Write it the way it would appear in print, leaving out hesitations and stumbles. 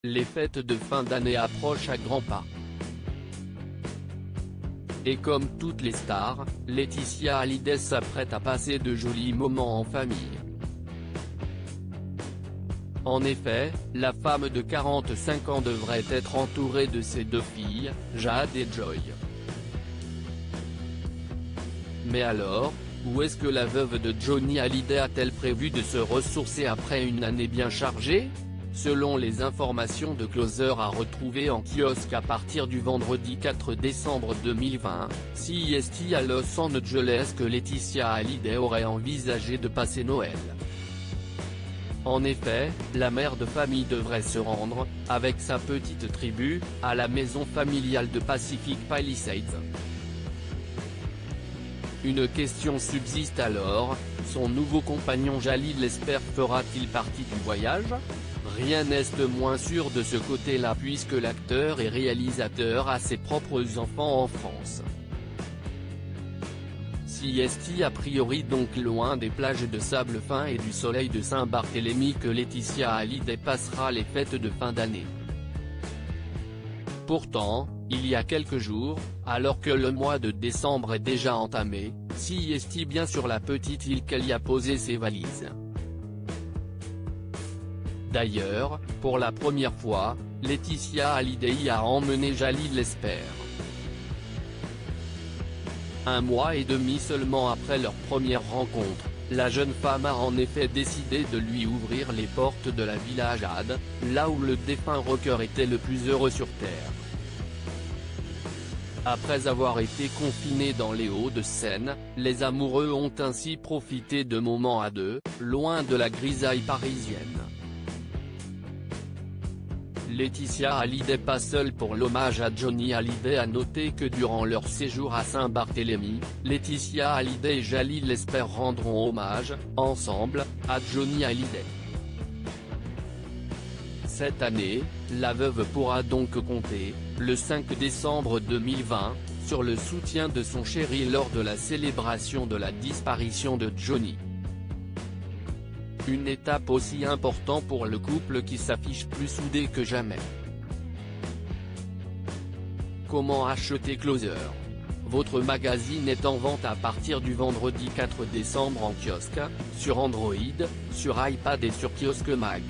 les fêtes de fin d'année approchent à grands pas. Et comme toutes les stars, Laetitia Hallyday s'apprête à passer de jolis moments en famille. En effet, la femme de 45 ans devrait être entourée de ses deux filles, Jade et Joy. Mais alors, où est-ce que la veuve de Johnny Hallyday a-t-elle prévu de se ressourcer après une année bien chargée? Selon les informations de Closer à retrouver en kiosque à partir du vendredi 4 décembre 2020, CEST à Los Angeles que Laetitia Hallyday aurait envisagé de passer Noël. En effet, la mère de famille devrait se rendre, avec sa petite tribu, à la maison familiale de Pacific Palisades. Une question subsiste alors, son nouveau compagnon Jalil Lesper fera-t-il partie du voyage? Rien n'est moins sûr de ce côté-là puisque l'acteur et réalisateur a ses propres enfants en France. CEST a priori donc loin des plages de sable fin et du soleil de Saint-Barthélemy que Laetitia Hallyday passera les fêtes de fin d'année. Pourtant, il y a quelques jours, alors que le mois de décembre est déjà entamé, CEST bien sur la petite île qu'elle y a posé ses valises. D'ailleurs, pour la première fois, Laetitia Hallyday y a emmené Jalil Lesper. Un mois et demi seulement après leur première rencontre, la jeune femme a en effet décidé de lui ouvrir les portes de la Villa Jade, là où le défunt rocker était le plus heureux sur Terre. Après avoir été confinés dans les Hauts-de-Seine, les amoureux ont ainsi profité de moments à deux, loin de la grisaille parisienne. Laetitia Hallyday pas seule pour l'hommage à Johnny Hallyday. A noter que durant leur séjour à Saint-Barthélemy, Laetitia Hallyday et Jalil Lesper rendront hommage, ensemble, à Johnny Hallyday. Cette année, la veuve pourra donc compter, le 5 décembre 2020, sur le soutien de son chéri lors de la célébration de la disparition de Johnny. Une étape aussi importante pour le couple qui s'affiche plus soudé que jamais. Comment acheter Closer? Votre magazine est en vente à partir du vendredi 4 décembre en kiosque, sur Android, sur iPad et sur Kiosque Mag.